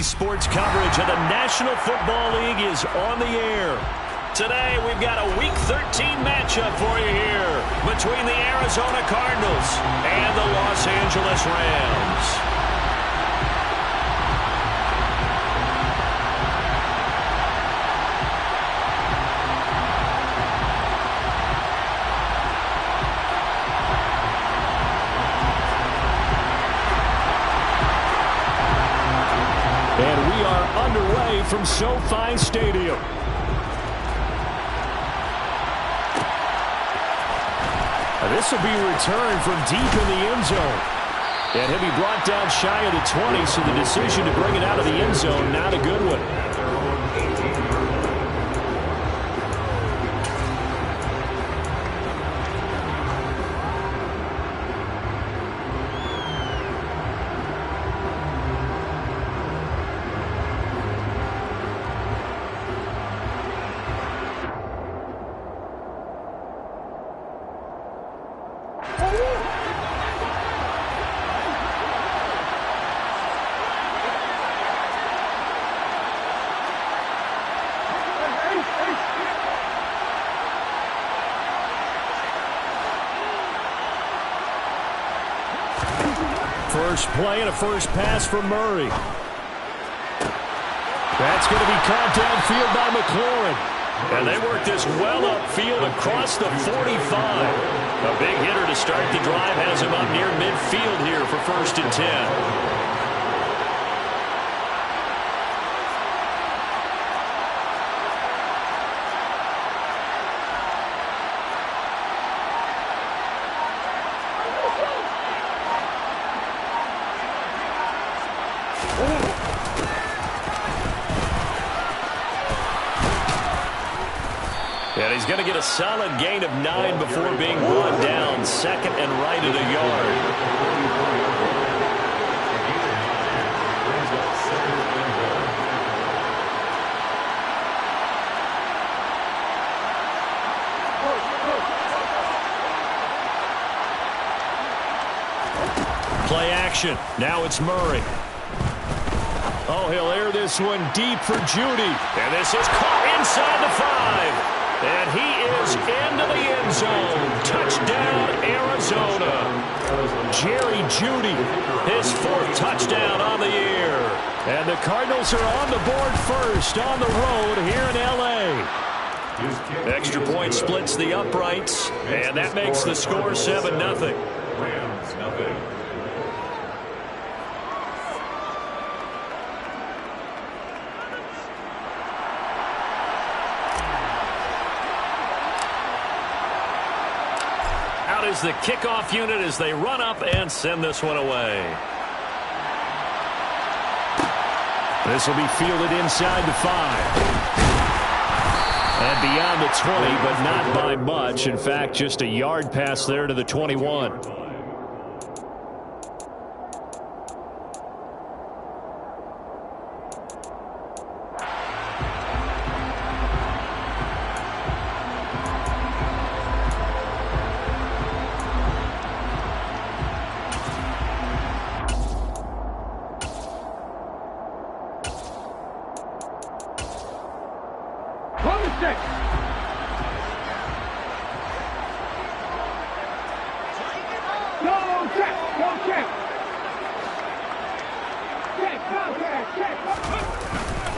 Sports coverage of the National Football League is on the air. Today, we've got a Week 13 matchup for you here between the Arizona Cardinals and the Los Angeles Rams. And we are underway from SoFi Stadium. This will be returned from deep in the end zone. And he'll be brought down shy of the 20, so the decision to bring it out of the end zone, not a good one. First play and a first pass from Murray. That's going to be caught downfield by McLaurin. And they work this well upfield across the 45. A big hitter to start the drive has him up near midfield here for 1st and 10. And he's going to get a solid gain of 9 before being brought down. 2nd and right at a yard. Play action. Now it's Murray. Oh, he'll air this one deep for Judy. And this is caught inside the 5. And he is into the end zone. Touchdown, Arizona. Jerry Judy, his 4th touchdown on the year. And the Cardinals are on the board first on the road here in L.A. Extra point splits the uprights, and that makes the score 7-0. Rams, nothing. Is the kickoff unit as they run up and send this one away. This will be fielded inside the 5. And beyond the 20, but not by much. In fact, just a yard pass there to the 21.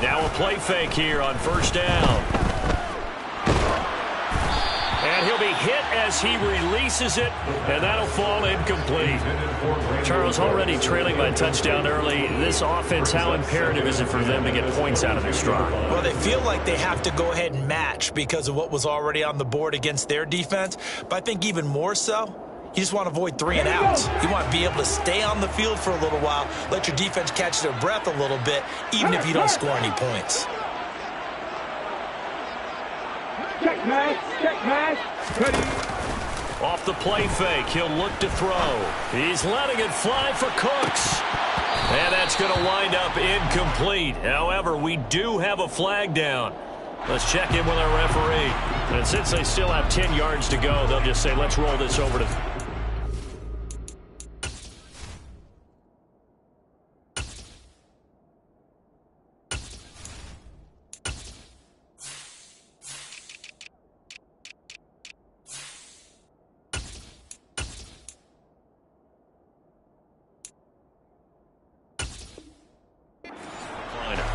Now a play fake here on 1st down. And he'll be hit as he releases it, and that'll fall incomplete. Charles, already trailing by a touchdown early. This offense, how imperative is it for them to get points out of this drive? Well, they feel like they have to go ahead and match because of what was already on the board against their defense. But I think even more so, you just want to avoid 3 and outs. You want to be able to stay on the field for a little while, let your defense catch their breath a little bit, even if you don't score any points. Check, man. Check, man. Ready. Off the play fake, he'll look to throw. He's letting it fly for Cooks. And that's going to wind up incomplete. However, we do have a flag down. Let's check in with our referee. And since they still have 10 yards to go, they'll just say, let's roll this over to...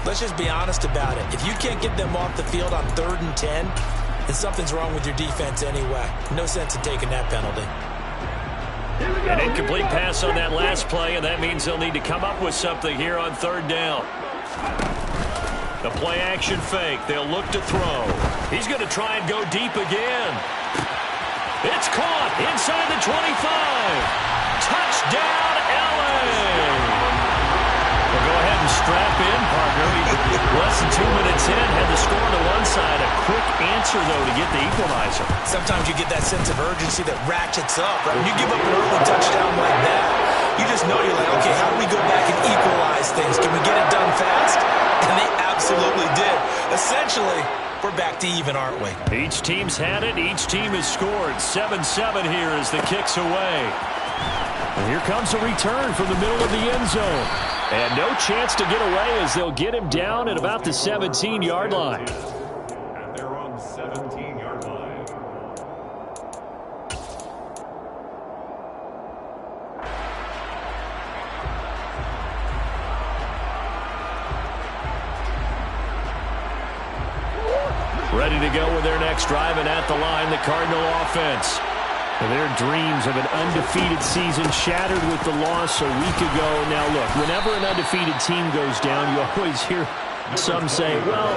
Let's just be honest about it. If you can't get them off the field on 3rd and 10, then something's wrong with your defense anyway. No sense in taking that penalty. An incomplete pass on that last play, and that means they'll need to come up with something here on 3rd down. The play action fake. They'll look to throw. He's going to try and go deep again. It's caught inside the 25. Touchdown, LA. Well, go ahead and strap in, partner. Less than 2 minutes in, had the score to one side. A quick answer, though, to get the equalizer. Sometimes you get that sense of urgency that ratchets up, right? When you give up an early touchdown like that, you just know you're like, okay, how do we go back and equalize things? Can we get it done fast? And they absolutely did. Essentially, we're back to even, aren't we? Each team's had it. Each team has scored. 7-7 here as the kick's away. And here comes a return from the middle of the end zone. And no chance to get away as they'll get him down at about the 17-yard line. And they're on the 17-yard line. Ready to go with their next drive, and at the line, the Cardinal offense. And their dreams of an undefeated season shattered with the loss a week ago. Now, look, whenever an undefeated team goes down, you always hear some say, well,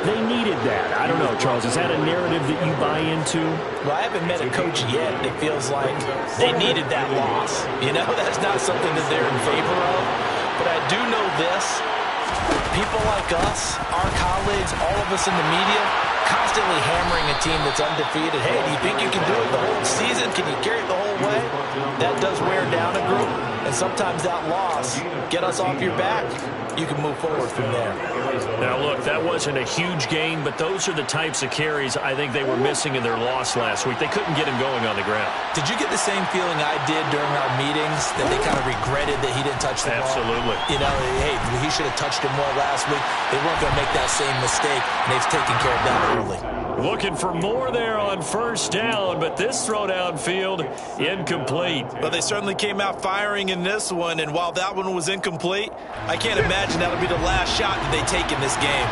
they needed that. I don't know, Charles. Is that a narrative that you buy into? Well, I haven't met a coach yet that feels like they needed that loss. You know, that's not something that they're in favor of. But I do know this. People like us, our colleagues, all of us in the media, constantly hammering a team that's undefeated. Hey, do you think you can do it the whole season? Can you carry it the whole way? That does wear down a group, and sometimes that loss, get us off your back, you can move forward from there. Now, look, that wasn't a huge gain, but those are the types of carries I think they were missing in their loss last week. They couldn't get him going on the ground. Did you get the same feeling I did during our meetings, that they kind of regretted that he didn't touch the ball? Absolutely. You know, hey, he should have touched him more last week. They weren't going to make that same mistake, and they've taken care of that early. Looking for more there on 1st down, but this throw downfield, incomplete. But they certainly came out firing in this one, and while that one was incomplete, I can't imagine that'll be the last shot that they take in this game.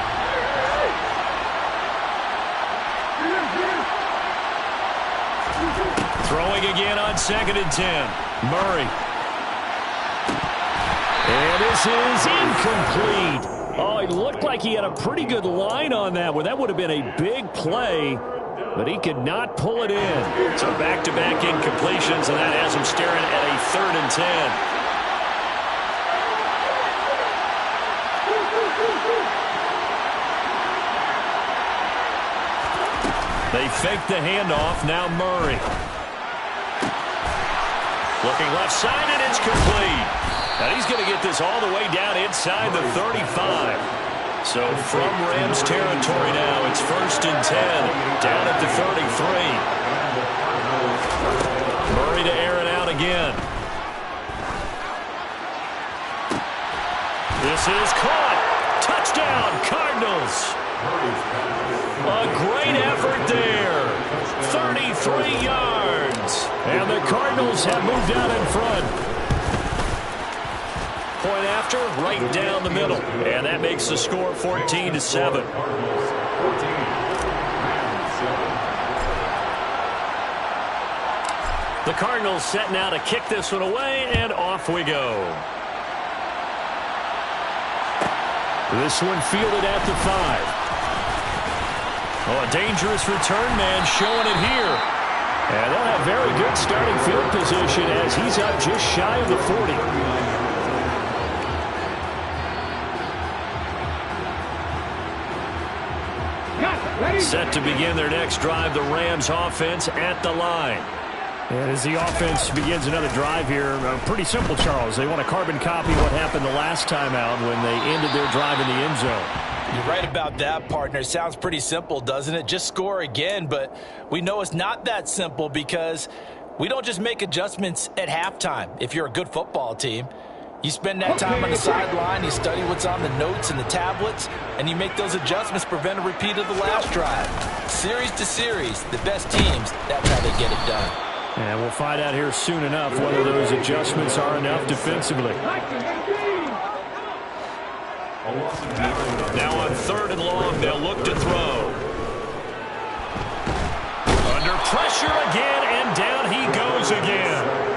Throwing again on 2nd and 10. Murray. And this is incomplete. Oh, it looked like he had a pretty good line on that one. That would have been a big play, but he could not pull it in. So back-to-back incompletions, and that has him staring at a 3rd and 10. They fake the handoff. Now Murray. Looking left side, and it's complete. And he's going to get this all the way down inside the 35. So from Rams territory now, it's 1st and 10, down at the 33. Murray to air it out again. This is caught. Touchdown, Cardinals. A great effort there. 33 yards. And the Cardinals have moved out in front. Point after, right down the middle. And that makes the score 14-7. The Cardinals setting out to kick this one away, and off we go. This one fielded at the 5. Oh, a dangerous return man showing it here. And they'll have very good starting field position as he's up just shy of the 40. Set to begin their next drive, the Rams offense at the line. And as the offense begins another drive here, pretty simple, Charles. They want to carbon copy what happened the last time out when they ended their drive in the end zone. You're right about that, partner. Sounds pretty simple, doesn't it? Just score again, but we know it's not that simple because we don't just make adjustments at halftime. If you're a good football team, you spend that time on the sideline, you study what's on the notes and the tablets, and you make those adjustments, prevent a repeat of the last drive. Series to series, the best teams, that's how they get it done. And we'll find out here soon enough whether those adjustments are enough defensively. Now on 3rd and long, they'll look to throw. Under pressure again, and down he goes again.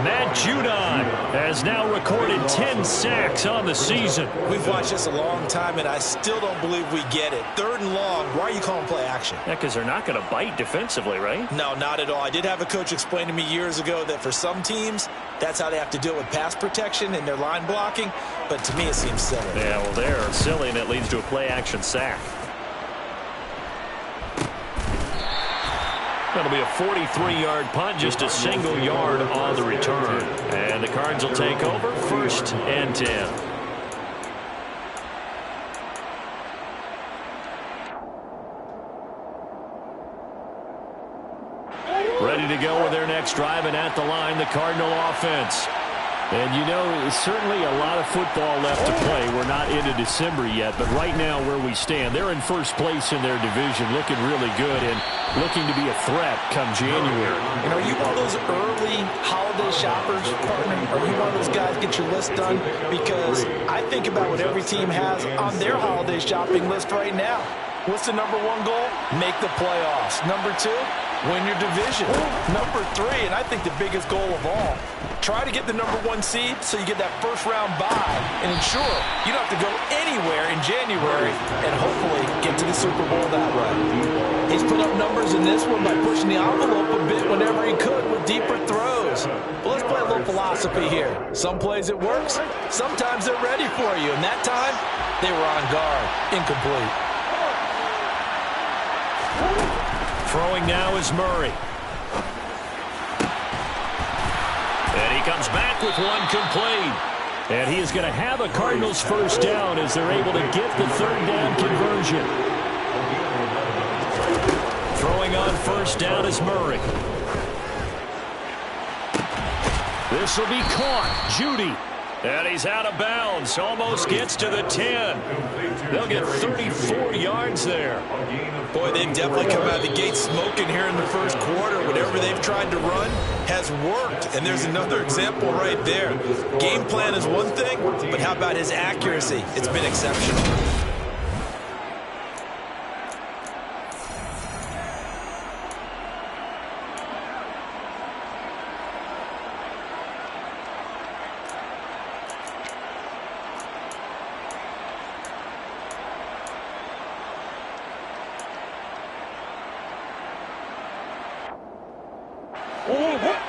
Matt Judon has now recorded 10 sacks on the season. We've watched this a long time, and I still don't believe we get it. 3rd and long, why are you calling play action? Yeah, because they're not going to bite defensively, right? No, not at all. I did have a coach explain to me years ago that for some teams, that's how they have to deal with pass protection and their line blocking, but to me it seems silly. Yeah, well, they're silly, and it leads to a play action sack. That'll be a 43-yard punt, just a single yard on the return. And the Cards will take over 1st and 10. Ready to go with their next drive, and at the line, the Cardinal offense. And, you know, certainly a lot of football left to play. We're not into December yet, but right now where we stand, they're in 1st place in their division, looking really good and looking to be a threat come January. And are you one of those early holiday shoppers, partner? Are you one of those guys get your list done? Because I think about what every team has on their holiday shopping list right now. What's the #1 goal? Make the playoffs. #2, win your division. #3, and I think the biggest goal of all, try to get the #1 seed so you get that 1st round bye and ensure you don't have to go anywhere in January and hopefully get to the Super Bowl that way. He's put up numbers in this one by pushing the envelope a bit whenever he could with deeper throws. But let's play a little philosophy here. Some plays it works, sometimes they're ready for you, and that time they were on guard. Incomplete. Throwing now is Murray. And he comes back with one complete. And he is going to have a Cardinals 1st down as they're able to get the 3rd down conversion. Throwing on 1st down is Murray. This will be caught. Judy. And he's out of bounds. Almost gets to the 10. They'll get 34 yards there. Boy, they've definitely come out of the gate smoking here in the 1st quarter. Whatever they've tried to run has worked. And there's another example right there. Game plan is one thing, but how about his accuracy? It's been exceptional.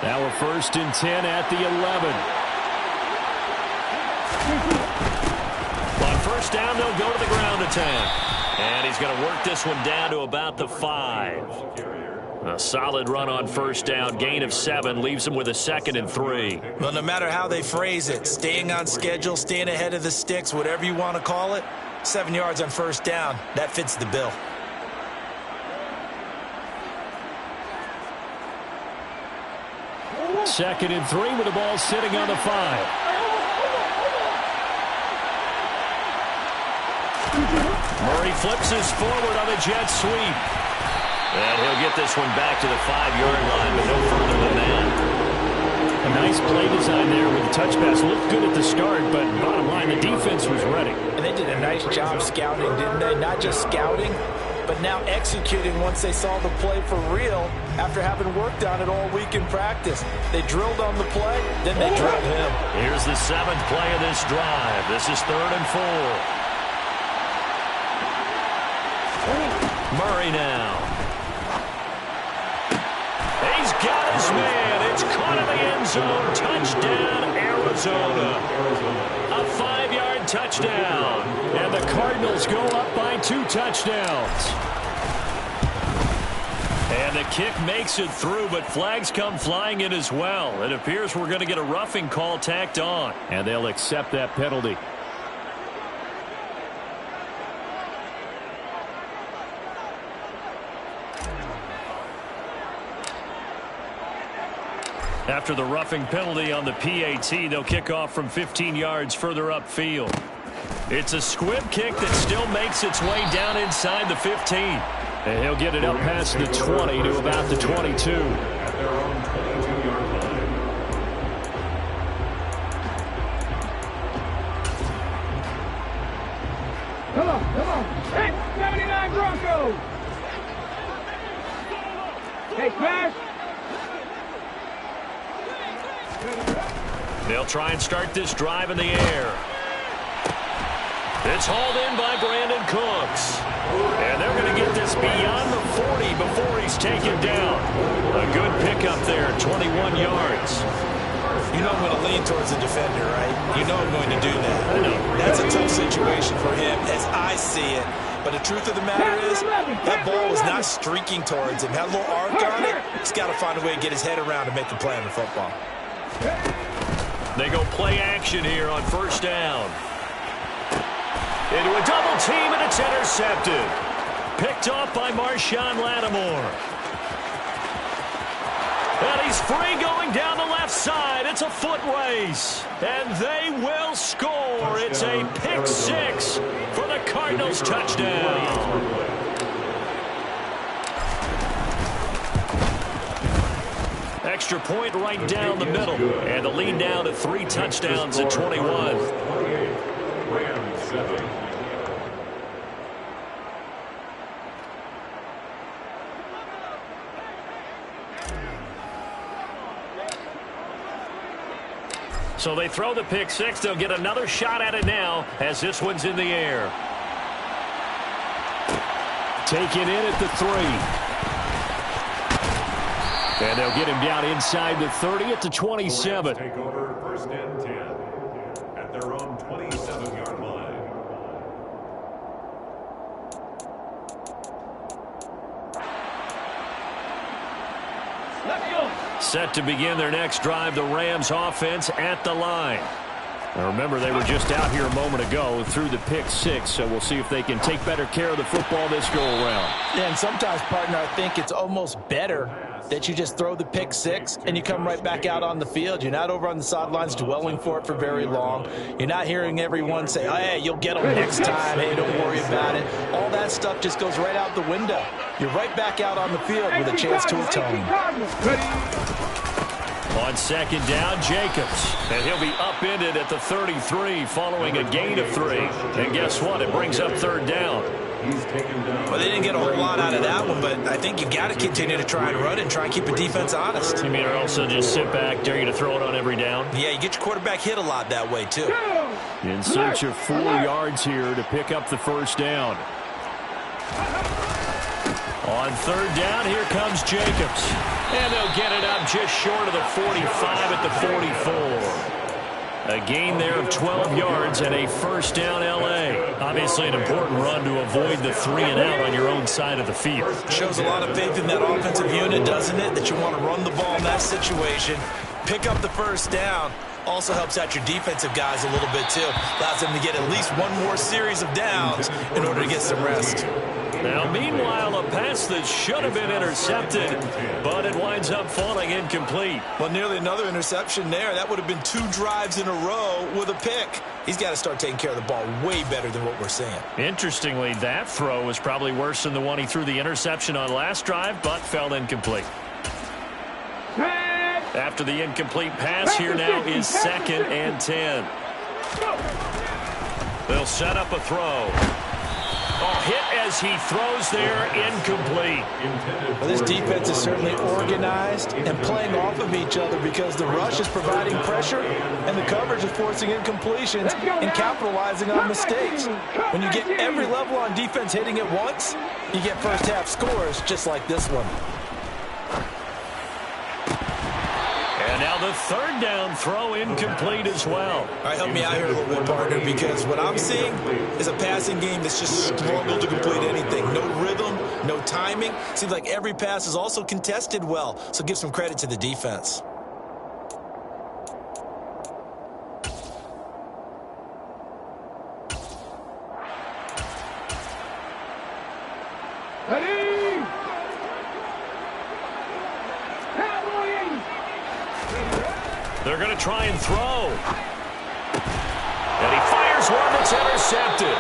Now a 1st and 10 at the 11. On 1st down, they'll go to the ground attack. And he's going to work this one down to about the 5. A solid run on 1st down. Gain of 7 leaves him with a 2nd and 3. Well, no matter how they phrase it, staying on schedule, staying ahead of the sticks, whatever you want to call it, 7 yards on 1st down, that fits the bill. Second and 3 with the ball sitting on the 5. Murray flips this forward on the jet sweep. And he'll get this one back to the 5-yard line, but no further than that. A nice play design there with the touch pass. Looked good at the start, but bottom line, the defense was ready. And they did a nice job scouting, didn't they? Not just scouting, but now executing once they saw the play for real after having worked on it all week in practice. They drilled on the play, then they drilled him. Here's the 7th play of this drive. This is 3rd and 4. Murray now. He's got his man. It's caught in the end zone. Touchdown, Arizona. A 5-yard touchdown. And the Cardinals go up by 2 touchdowns. And the kick makes it through, but flags come flying in as well. It appears we're going to get a roughing call tacked on. And they'll accept that penalty. After the roughing penalty on the PAT, they'll kick off from 15 yards further upfield. It's a squib kick that still makes its way down inside the 15. And he'll get it up past the 20 to about the 22. Hit 79 Broncos. Hey, smash. They'll try and start this drive in the air. It's hauled in by Brandon Cooks. And they're going to get this beyond the 40 before he's taken down. A good pickup there, 21 yards. You know I'm going to lean towards the defender, right? You know I'm going to do that. I know. That's a tough situation for him as I see it. But the truth of the matter is, that ball was not streaking towards him. Had a little arc on it. He's got to find a way to get his head around and make a play on the football. They go play action here on first down. Into a double team, and it's intercepted. Picked off by Marshawn Lattimore. And he's free going down the left side. It's a foot race. And they will score. It's a pick six for the Cardinals touchdown. Extra point right down the middle. And the lead down to 3 touchdowns at 21. So they throw the pick six. They'll get another shot at it now as this one's in the air. Taken in at the 3. And they'll get him down inside the 30 at the 27. Take over first and 10 at their own 27-yard line. Set to begin their next drive, the Rams offense at the line. Now remember, they were just out here a moment ago through the pick six, so we'll see if they can take better care of the football this go-around. Yeah, and sometimes, partner, I think it's almost better that you just throw the pick six and you come right back out on the field. You're not over on the sidelines dwelling for it for very long. You're not hearing everyone say, oh, hey, you'll get them next time. Hey, don't worry about it. All that stuff just goes right out the window. You're right back out on the field with a chance to atone. On second down, Jacobs. And he'll be upended at the 33 following a gain of 3. And guess what? It brings up third down. Well, they didn't get a whole lot out of that one, but I think you got to continue to try and run and try and keep the defense honest. You mean or also just sit back, dare you to throw it on every down? Yeah, you get your quarterback hit a lot that way, too. In search of 4 yards here to pick up the first down. On third down, here comes Jacobs. And they'll get it up just short of the 45 at the 44. A gain there of 12 yards and a first down L.A. Obviously an important run to avoid the 3 and out on your own side of the field. Shows a lot of faith in that offensive unit, doesn't it? That you want to run the ball in that situation. Pick up the first down. Also helps out your defensive guys a little bit, too. Allows them to get at least one more series of downs in order to get some rest. Now, meanwhile, a pass that should have been intercepted, but it winds up falling incomplete. Well, nearly another interception there. That would have been 2 drives in a row with a pick. He's got to start taking care of the ball way better than what we're seeing. Interestingly, that throw was probably worse than the one he threw the interception on last drive, but fell incomplete. After the incomplete pass, here now is second and 10. They'll set up a throw. Oh, hit as he throws there, incomplete. Well, this defense is certainly organized and playing off of each other because the rush is providing pressure and the coverage is forcing incompletions and capitalizing on mistakes. When you get every level on defense hitting at once, you get first half scores just like this one. And now the third down throw incomplete as well. All right, help me out here a little bit, partner, because what I'm seeing is a passing game that's just struggled to complete anything. No rhythm, no timing. Seems like every pass is also contested well, so give some credit to the defense. They're going to try and throw. And he fires one that's intercepted.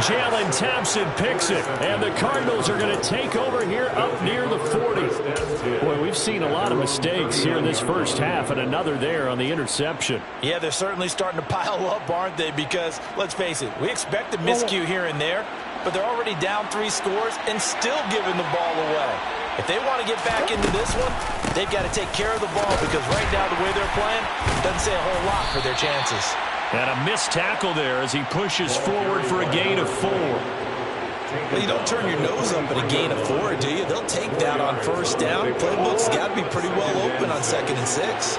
Jalen Thompson picks it. And the Cardinals are going to take over here up near the 40. Boy, we've seen a lot of mistakes here in this first half, and another there on the interception. Yeah, they're certainly starting to pile up, aren't they? Because, let's face it, we expect a miscue here and there. but they're already down 3 scores and still giving the ball away. If they want to get back into this one, they've got to take care of the ball because right now the way they're playing doesn't say a whole lot for their chances. And a missed tackle there as he pushes forward for a gain of 4. Well, you don't turn your nose up at a gain of 4, do you? They'll take that on first down. Playbook's got to be pretty well open on 2nd and 6.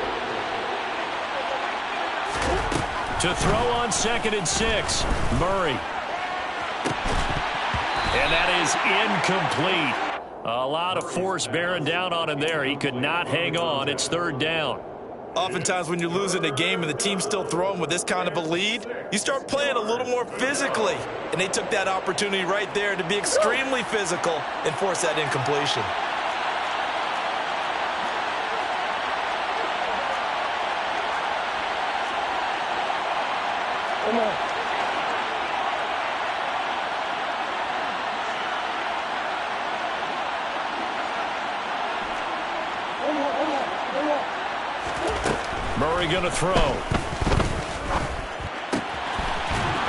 To throw on 2nd and 6, Murray. And that is incomplete. A lot of force bearing down on him there. He could not hang on. It's 3rd down. Oftentimes when you're losing a game and the team's still throwing with this kind of a lead, you start playing a little more physically. And they took that opportunity right there to be extremely physical and force that incompletion. Come on. Murray going to throw.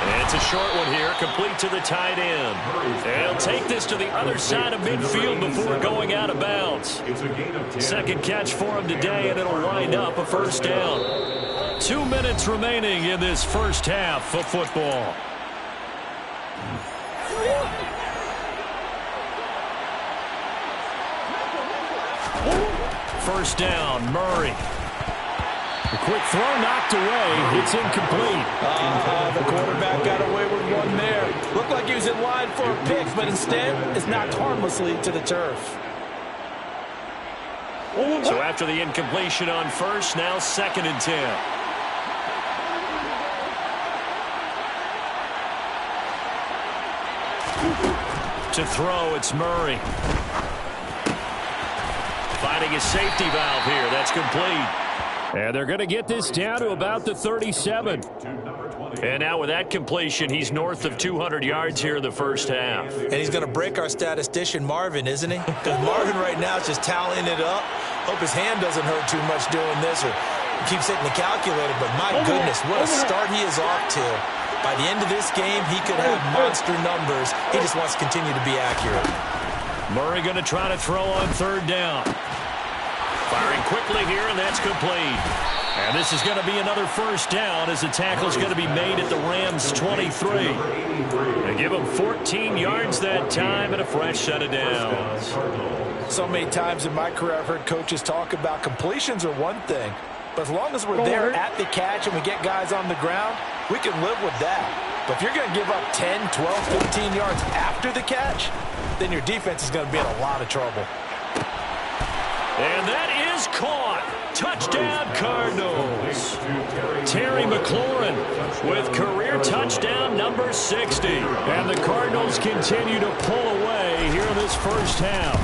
And it's a short one here, complete to the tight end. They'll take this to the other side of midfield before going out of bounds. 2nd catch for him today, and it'll wind up a 1st down. 2 minutes remaining in this first half of football. First down, Murray. A quick throw knocked away. It's incomplete. The quarterback got away with one there. Looked like he was in line for a pick, but instead it's knocked harmlessly to the turf. So after the incompletion on first, now 2nd and 10. To throw, it's Murray. Finding his safety valve here. That's complete. And they're going to get this down to about the 37. And now with that completion, he's north of 200 yards here in the first half. And he's going to break our statistician, Marvin, isn't he? Because Marvin right now is just tallying it up. Hope his hand doesn't hurt too much doing this or keeps hitting the calculator. But my goodness, what a start he is off to. By the end of this game, he could have monster numbers. He just wants to continue to be accurate. Murray going to try to throw on 3rd down. Firing quickly here, and that's complete. And this is going to be another 1st down as the tackle is going to be made at the Rams' 23. They give him 14 yards that time and a fresh set of downs. So many times in my career I've heard coaches talk about completions are one thing, but as long as we're there at the catch and we get guys on the ground, we can live with that. But if you're going to give up 10, 12, 15 yards after the catch, then your defense is going to be in a lot of trouble. And that is caught. Touchdown, Cardinals. Terry McLaurin with career touchdown number 60. And the Cardinals continue to pull away here in this first half.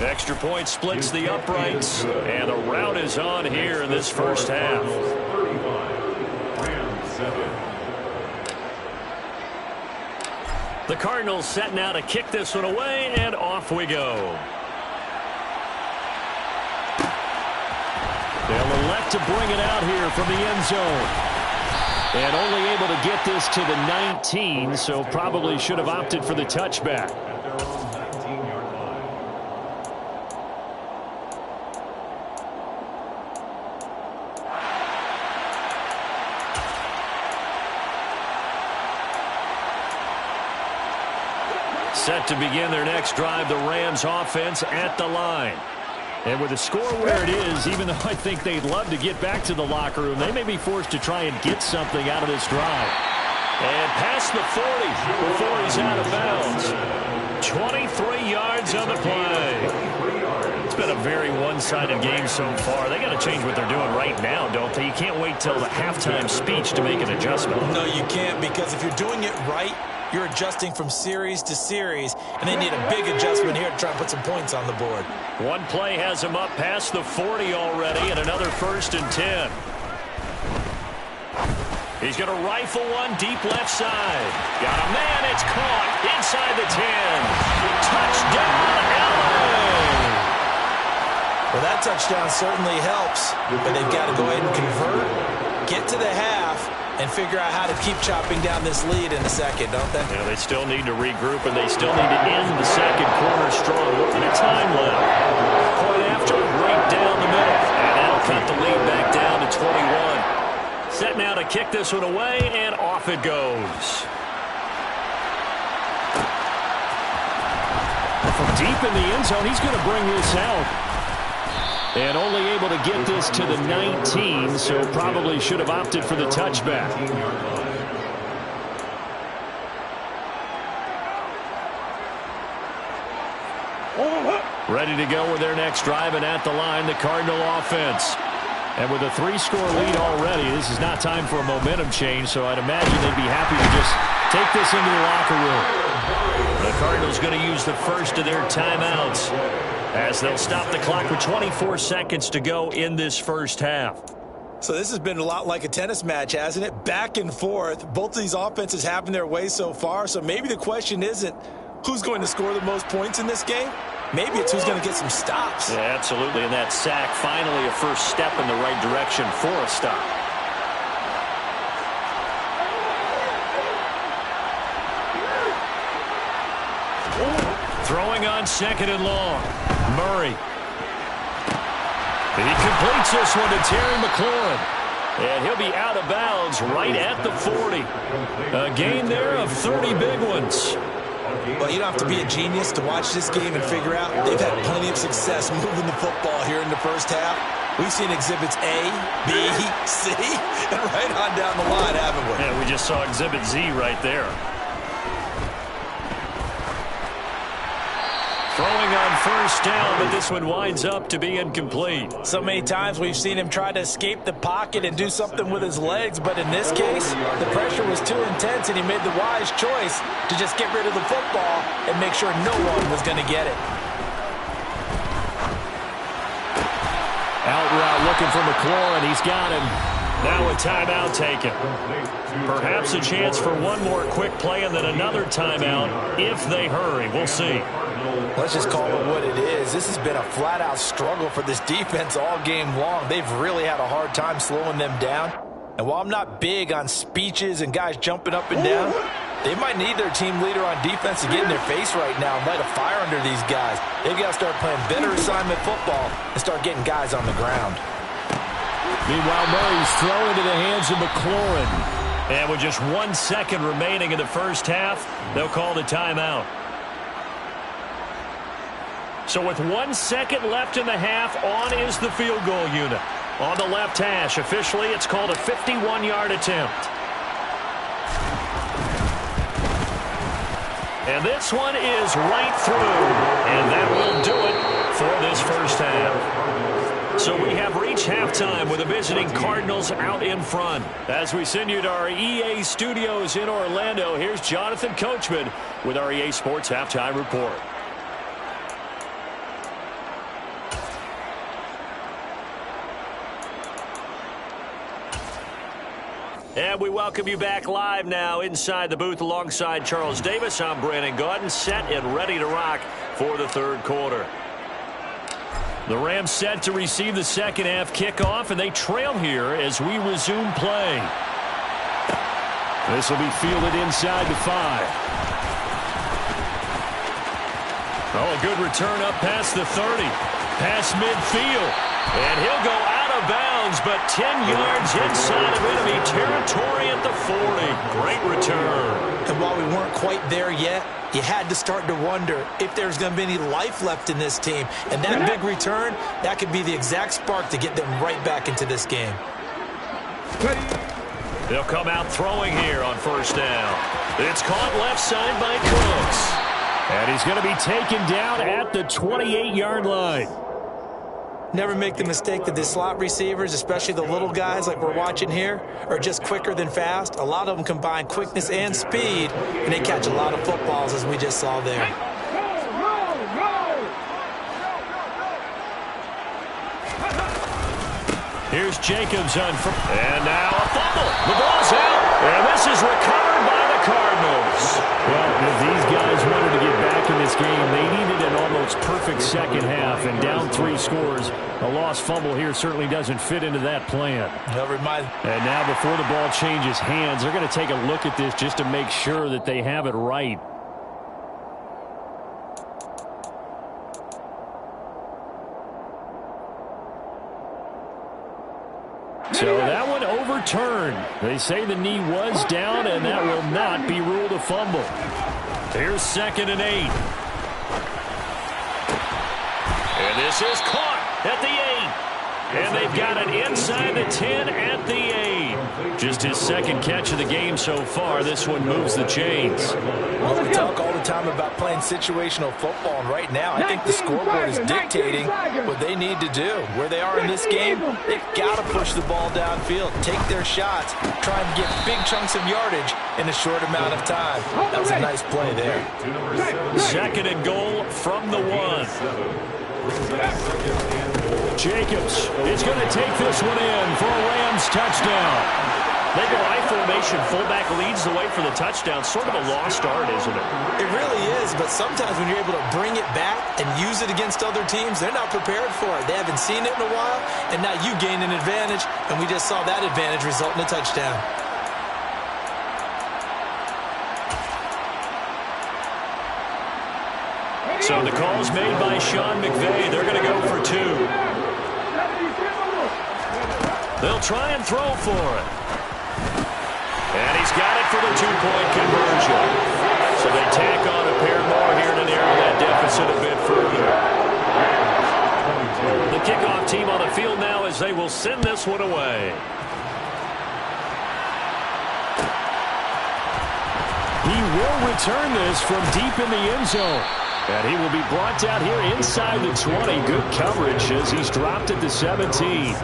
Extra point splits the uprights, and the rout is on here in this first half. The Cardinals setting out to kick this one away, and off we go. They'll elect to bring it out here from the end zone. And only able to get this to the 19, so probably should have opted for the touchback. Set to begin their next drive, the Rams offense at the line. And with the score where it is, even though I think they'd love to get back to the locker room, they may be forced to try and get something out of this drive. And past the 40 before he's out of bounds. 23 yards on the play. It's been a very one-sided game so far. They got to change what they're doing right now, don't they? You can't wait till the halftime speech to make an adjustment. No, you can't, because if you're doing it right, you're adjusting from series to series, and they need a big adjustment here to try and put some points on the board. One play has him up past the 40 already, and another 1st and 10. He's going to rifle one deep left side. Got a man, it's caught inside the 10. Touchdown, LA! Well, that touchdown certainly helps, but they've got to go ahead and convert, get to the half, and figure out how to keep chopping down this lead in a second, don't they? Yeah, they still need to regroup, and they still need to end the second quarter strong. Look at the time left. Point after, right down the middle. And that'll cut the lead back down to 21. Set now to kick this one away, and off it goes. From deep in the end zone, he's going to bring this out. And only able to get this to the 19, so probably should have opted for the touchback. Ready to go with their next drive, and at the line, the Cardinal offense. And with a 3-score lead already, this is not time for a momentum change, so I'd imagine they'd be happy to just take this into the locker room. The Cardinals going to use the first of their timeouts as they'll stop the clock with 24 seconds to go in this first half. So this has been a lot like a tennis match, hasn't it? Back and forth. Both of these offenses having their way so far, so maybe the question isn't who's going to score the most points in this game. Maybe it's who's going to get some stops. Yeah, absolutely. And that sack, finally a first step in the right direction for a stop. Throwing on second and long. Murray. He completes this one to Terry McLaurin. And he'll be out of bounds right at the 40. A gain there of 30 big ones. Well, you don't have to be a genius to watch this game and figure out they've had plenty of success moving the football here in the first half. We've seen exhibits A, B, C, and right on down the line, haven't we? Yeah, we just saw exhibit Z right there. Throwing on first down, but this one winds up to be incomplete. So many times we've seen him try to escape the pocket and do something with his legs, but in this case, the pressure was too intense, and he made the wise choice to just get rid of the football and make sure no one was going to get it. Out route looking for McLaurin. He's got him. Now a timeout taken. Perhaps a chance for one more quick play and then another timeout if they hurry. We'll see. Let's just call it what it is. This has been a flat-out struggle for this defense all game long. They've really had a hard time slowing them down. And while I'm not big on speeches and guys jumping up and down, they might need their team leader on defense to get in their face right now and light a fire under these guys. They've got to start playing better assignment football and start getting guys on the ground. Meanwhile, Murray's thrown into the hands of McLaurin. And with just 1 second remaining in the first half, they'll call the timeout. So with 1 second left in the half, on is the field goal unit. On the left hash, officially it's called a 51-yard attempt. And this one is right through. And that will do it for this first half. So we have reached halftime with the visiting Cardinals out in front. As we send you to our EA studios in Orlando, here's Jonathan Coachman with our EA Sports Halftime Report. And we welcome you back live now inside the booth alongside Charles Davis. I'm Brandon Gaudin, set and ready to rock for the third quarter. The Rams set to receive the second half kickoff, and they trail here as we resume play. This will be fielded inside the 5. Oh, a good return up past the 30. Past midfield. And he'll go out of bounds, but 10 yards inside of enemy territory at the 40. Great return. And while we weren't quite there yet, you had to start to wonder if there's going to be any life left in this team. And that big return, that could be the exact spark to get them right back into this game. They'll come out throwing here on first down. It's caught left side by Cooks. And he's going to be taken down at the 28-yard line. Never make the mistake that the slot receivers, especially the little guys like we're watching here, are just quicker than fast. A lot of them combine quickness and speed, and they catch a lot of footballs, as we just saw there. Here's Jacobs on first. And now a fumble. The ball's out. And this is recovered by the Cardinals. Well, if these guys wanted to get back in this game. They needed an almost perfect second half, and down 3 scores. A lost fumble here certainly doesn't fit into that plan. And now before the ball changes hands, they're going to take a look at this just to make sure that they have it right. So that one overturned. They say the knee was down, and that will not be ruled a fumble. Here's 2nd and 8. And this is caught at the 8. And they've got it inside the 10 at the 8. Just his 2nd catch of the game so far. This one moves the chains. Well, we talk all the time about playing situational football, and right now I think the scoreboard is dictating what they need to do. Where they are in this game, they've got to push the ball downfield, take their shots, try and get big chunks of yardage in a short amount of time. That was a nice play there. 2nd and goal from the 1. Jacobs is going to take this one in for a Rams touchdown. They go I formation, fullback leads the way for the touchdown. Sort of a lost art, isn't it? It really is, but sometimes when you're able to bring it back and use it against other teams, they're not prepared for it. They haven't seen it in a while, and now you gain an advantage, and we just saw that advantage result in a touchdown. So the call's made by Sean McVay. They're going to go for 2. They'll try and throw for it. And he's got it for the 2-point conversion. So they tack on a pair more here to narrow that deficit a bit further. The kickoff team on the field now as they will send this one away. He will return this from deep in the end zone. And he will be brought down here inside the 20. Good coverage as he's dropped at the 17.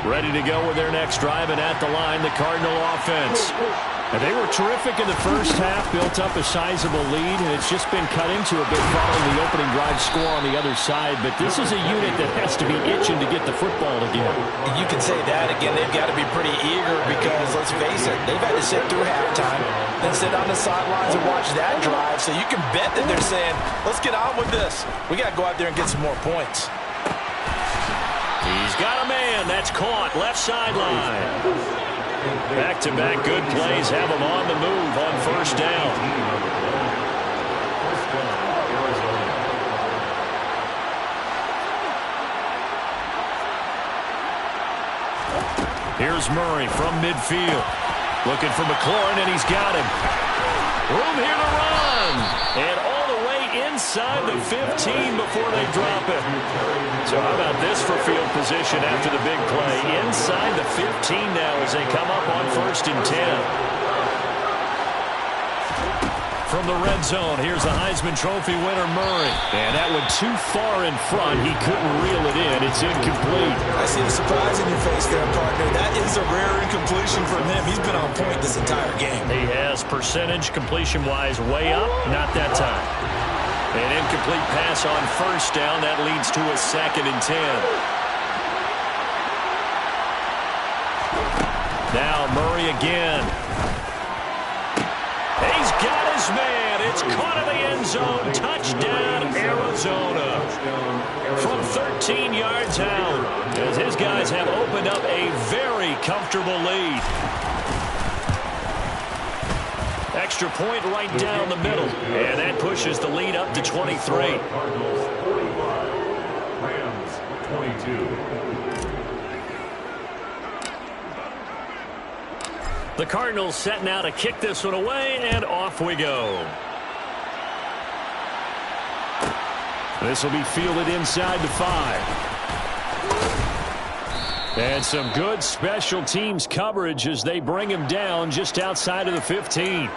Ready to go with their next drive, and at the line, the Cardinal offense. And they were terrific in the first half, built up a sizable lead, and it's just been cut into a bit following the opening drive score on the other side. But this is a unit that has to be itching to get the football again. You can say that. Again, they've got to be pretty eager because, let's face it, they've had to sit through halftime, then sit on the sidelines and watch that drive. So you can bet that they're saying, let's get on with this. We got to go out there and get some more points. He's got a man. That's caught. Left sideline. Back-to-back good plays have him on the move on 1st down. Here's Murray from midfield. Looking for McLaurin, and he's got him. Room here to run. And all the way inside the 15 before they drop it. So how about this for field position after the big play? Inside the 15 now as they come up on 1st and 10. From the red zone, here's the Heisman Trophy winner, Murray. And that went too far in front. He couldn't reel it in. It's incomplete. I see a surprise in your face there, partner. That is a rare incompletion from him. He's been on point this entire game. He has percentage completion-wise way up. Not that time. An incomplete pass on 1st down. That leads to a 2nd and 10. Now Murray again. He's got his man. It's caught in the end zone. Touchdown, Arizona. From 13 yards out, as his guys have opened up a very comfortable lead. Extra point right down the middle. And that pushes the lead up to 23. Cardinals 45, Rams 22. The Cardinals set now to kick this one away, and off we go. This will be fielded inside the 5. And some good special teams coverage as they bring him down just outside of the 15.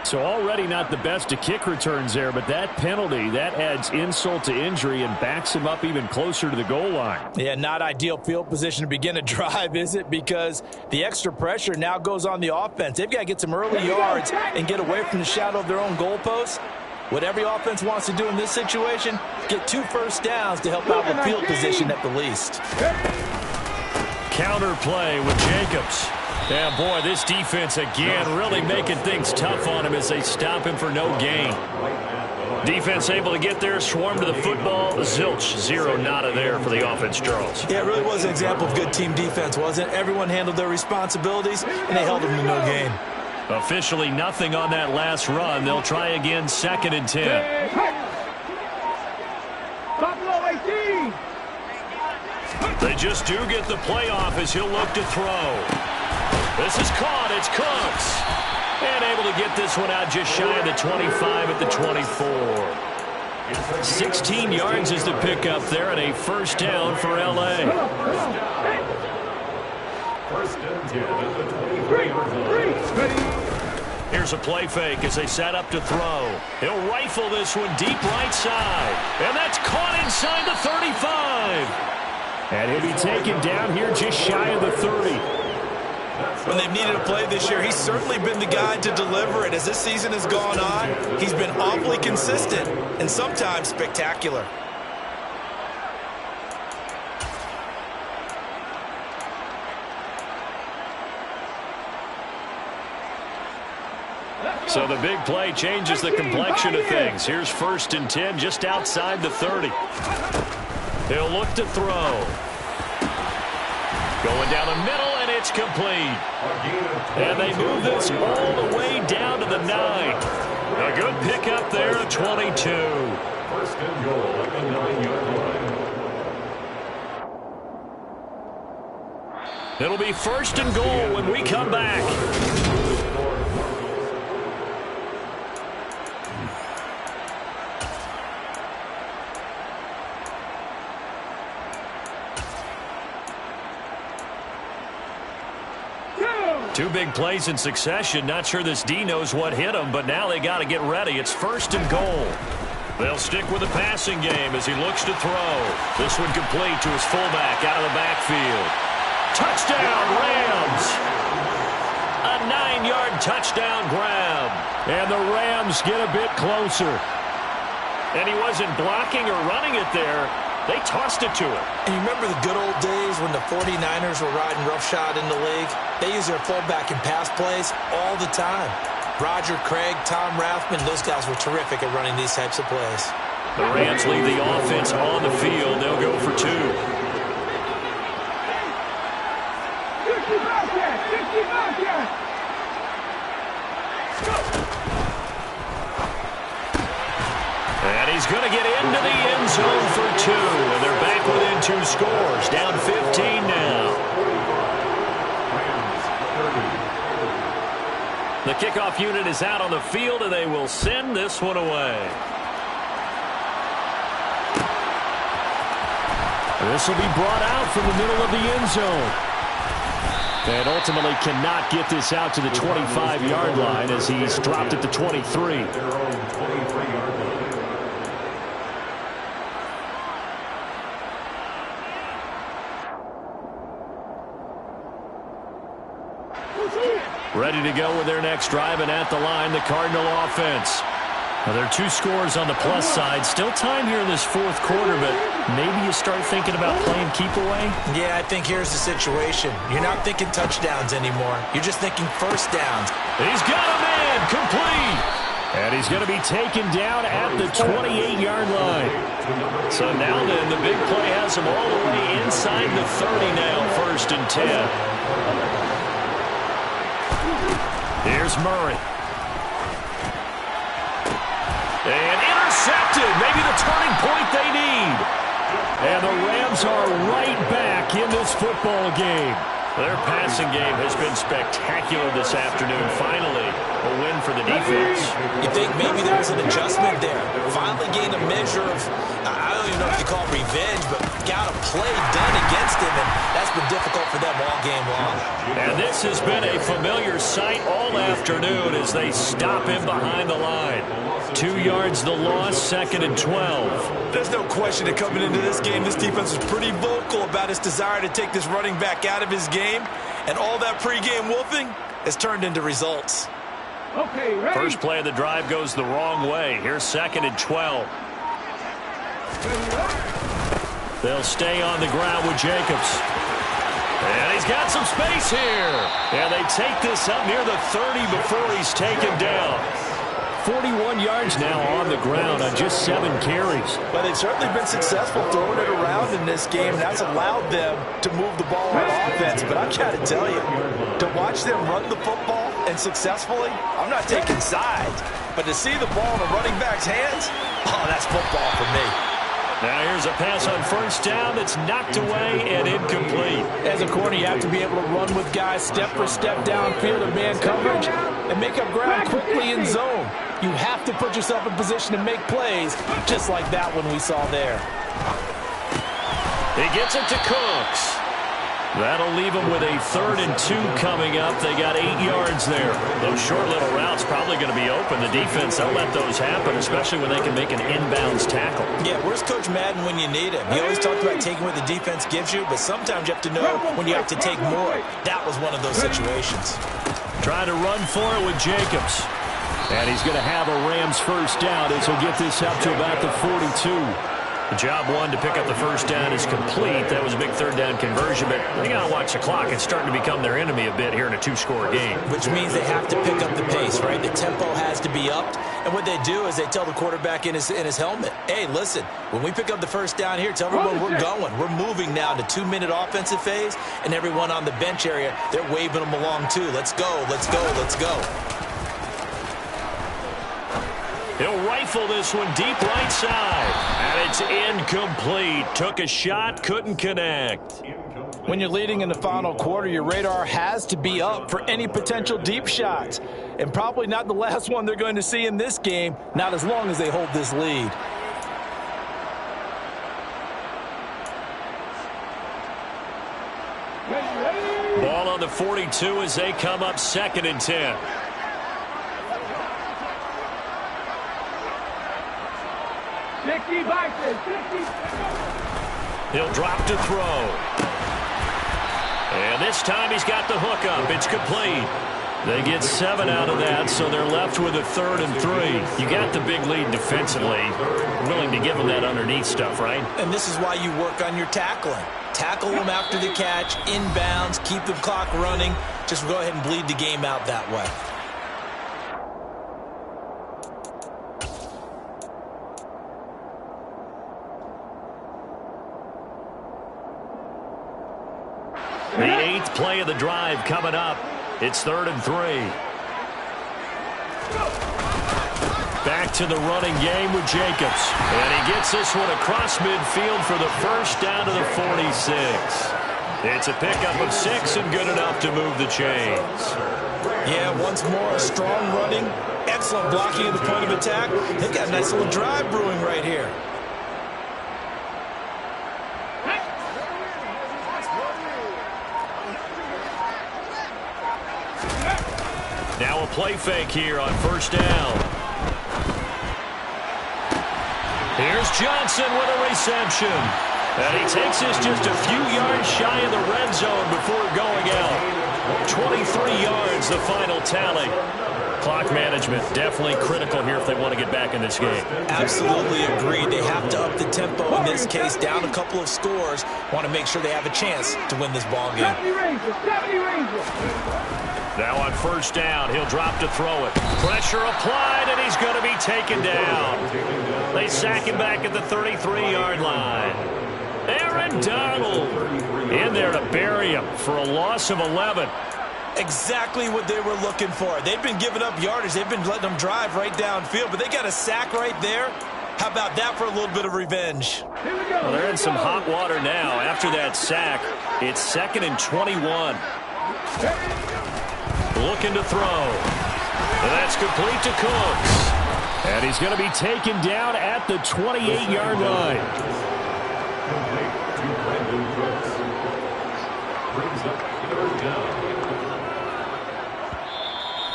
So already not the best of kick returns there, but that penalty, that adds insult to injury and backs him up even closer to the goal line. Yeah, not ideal field position to begin a drive, is it? Because the extra pressure now goes on the offense. They've got to get some early yards and get away from the shadow of their own goalposts. What every offense wants to do in this situation, get 2 first downs to help out with field position at the least. Counter play with Jacobs. Yeah, boy, this defense again really making things tough on him as they stop him for no gain. Defense able to get there, swarm to the football. Zilch, 0 nada there for the offense, Charles. Yeah, it really was an example of good team defense, wasn't it? Everyone handled their responsibilities, and they held them to no gain. Officially nothing on that last run. They'll try again, 2nd and 10. Buffalo 18. They just do get the playoff as he'll look to throw. This is caught. It's Cooks. And able to get this one out just shy of the 25 at the 24. 16 yards is the pickup there and a first down for L.A. First and 10 at the 23-yard line. Here's a play fake as they set up to throw. He'll rifle this one deep right side. And that's caught inside the 35. And he'll be taken down here just shy of the 30. When they've needed a play this year, he's certainly been the guy to deliver it. As this season has gone on, he's been awfully consistent and sometimes spectacular. So the big play changes the complexion of things. Here's 1st and 10 just outside the 30. He'll look to throw. Going down the middle, and it's complete. And they move this all the way down to the 9. A good pickup there at 22. First and goal at the 9-yard line. It'll be 1st and goal when we come back. Two big plays in succession. Not sure this D knows what hit him, but now they got to get ready. It's 1st and goal. They'll stick with the passing game as he looks to throw. This one complete to his fullback out of the backfield. Touchdown, Rams! A 9-yard touchdown grab. And the Rams get a bit closer. And he wasn't blocking or running it there. They tossed it to him. And you remember the good old days when the 49ers were riding roughshod in the league? They use their fullback in pass plays all the time. Roger Craig, Tom Rathman, those guys were terrific at running these types of plays. The Rams leave the offense on the field. They'll go for 2. 50 Bobcats! And he's going to get into the end zone for 2. And they're back within 2 scores. Down 15 now. The kickoff unit is out on the field, and they will send this one away. This will be brought out from the middle of the end zone. And ultimately cannot get this out to the 25-yard line as he's dropped at the 23. Ready to go with their next drive, and at the line, the Cardinal offense. Now, there are 2 scores on the plus side. Still time here in this 4th quarter, but maybe you start thinking about playing keep away? Yeah, I think here's the situation. You're not thinking touchdowns anymore. You're just thinking first downs. He's got a man complete. And he's going to be taken down at the 28-yard line. So now then, the big play has him all the way inside the 30 now, 1st and 10. Here's Murray. And intercepted. Maybe the turning point they need. And the Rams are right back in this football game. Their passing game has been spectacular this afternoon. Finally, a win for the defense. You think maybe there was an adjustment there. Finally gained a measure of, I don't even know if you call it revenge, but got a play done against him, and that's been difficult for them all game long. And this has been a familiar sight all afternoon as they stop him behind the line. 2 yards the loss, 2nd and 12. There's no question that coming into this game, this defense was pretty vocal about its desire to take this running back out of his game, and all that pregame wolfing has turned into results. Okay, ready? First play of the drive goes the wrong way. Here's 2nd and 12. They'll stay on the ground with Jacobs. And he's got some space here. And they take this up near the 30 before he's taken down. 41 yards now on the ground on just 7 carries. But they've certainly been successful throwing it around in this game, and that's allowed them to move the ball on offense. But I'm trying to tell you, to watch them run the football and successfully, I'm not taking sides. But to see the ball in a running back's hands, oh, that's football for me. Now here's a pass on first down that's knocked away and incomplete. As a corner, you have to be able to run with guys step for step downfield in man coverage and make up ground quickly in zone. You have to put yourself in position to make plays, just like that one we saw there. He gets it to Cooks. That'll leave them with a 3rd and 2 coming up. They got 8 yards there. Those short little routes probably going to be open. The defense, they'll let those happen, especially when they can make an inbounds tackle. Yeah, where's Coach Madden when you need him? He always talked about taking what the defense gives you, but sometimes you have to know when you have to take more. That was one of those situations. Trying to run for it with Jacobs. And he's going to have a Rams first down as he'll get this up to about the 42. The job one to pick up the first down is complete. That was a big 3rd down conversion, but they got to watch the clock. It's starting to become their enemy a bit here in a 2-score game. Which means they have to pick up the pace, right? The tempo has to be upped. And what they do is they tell the quarterback in his helmet, hey, listen, when we pick up the first down here, tell everyone we're going. We're moving now to 2-minute offensive phase, and everyone on the bench area, they're waving them along too. Let's go, let's go, let's go. He'll rifle this one deep right side. And it's incomplete. Took a shot, couldn't connect. When you're leading in the final quarter, your radar has to be up for any potential deep shots. And probably not the last one they're going to see in this game, not as long as they hold this lead. Ball on the 42 as they come up 2nd and 10. He'll drop to throw. And this time he's got the hook up. It's complete. They get 7 out of that, so they're left with a 3rd and 3. You got the big lead defensively. Willing to give them that underneath stuff, right? And this is why you work on your tackling. Tackle them after the catch, inbounds, keep the clock running. Just go ahead and bleed the game out that way. The 8th play of the drive coming up. It's 3rd and 3. Back to the running game with Jacobs. And he gets this one across midfield for the first down to the 46. It's a pickup of 6 and good enough to move the chains. Yeah, once more, a strong running, excellent blocking at the point of attack. They've got a nice little drive brewing right here. Now a play fake here on first down. Here's Johnson with a reception. And he takes this just a few yards shy of the red zone before going out. 23 yards, the final tally. Clock management definitely critical here if they want to get back in this game. Absolutely agreed. They have to up the tempo in this case, down a couple of scores. Want to make sure they have a chance to win this ball game. Now on first down, he'll drop to throw it. Pressure applied, and he's going to be taken down. They sack him back at the 33-yard line. Aaron Donald in there to bury him for a loss of 11. Exactly what they were looking for. They've been giving up yardage. They've been letting them drive right downfield, but they got a sack right there. How about that for a little bit of revenge? Well, they're in some hot water now. After that sack, it's 2nd and 21. Looking to throw. And that's complete to Cooks. And he's going to be taken down at the 28-yard line.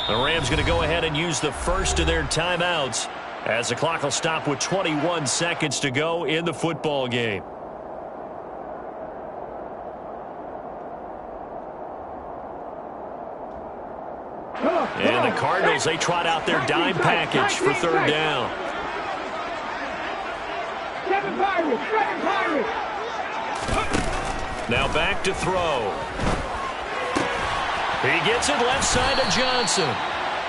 The Rams going to go ahead and use the first of their timeouts as the clock will stop with 21 seconds to go in the football game. And the Cardinals, they trot out their dime package for third down. Now back to throw. He gets it left side to Johnson.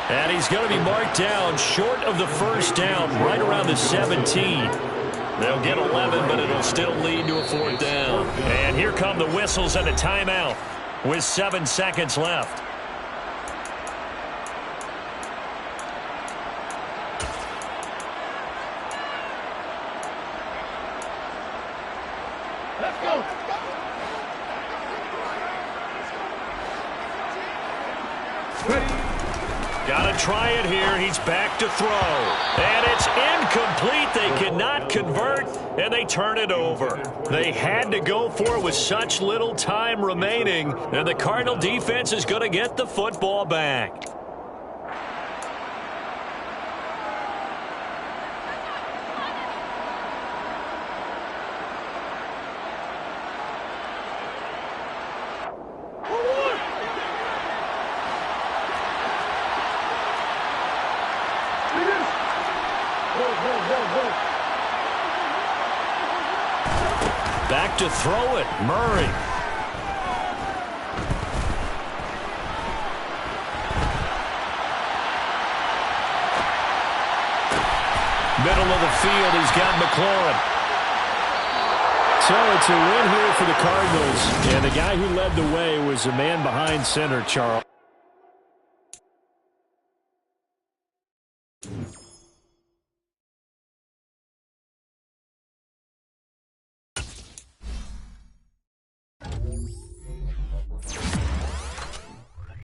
And he's going to be marked down short of the first down, right around the 17. They'll get 11, but it'll still lead to a fourth down. And here come the whistles and a timeout with 7 seconds left. Let's go. Got to try it here. He's back to throw. And it's incomplete. They cannot convert, and they turn it over. They had to go for it with such little time remaining, and the Cardinal defense is going to get the football back. Back to throw it, Murray. Middle of the field, he's got McLaurin. So it's a win here for the Cardinals, and the guy who led the way was the man behind center, Charles.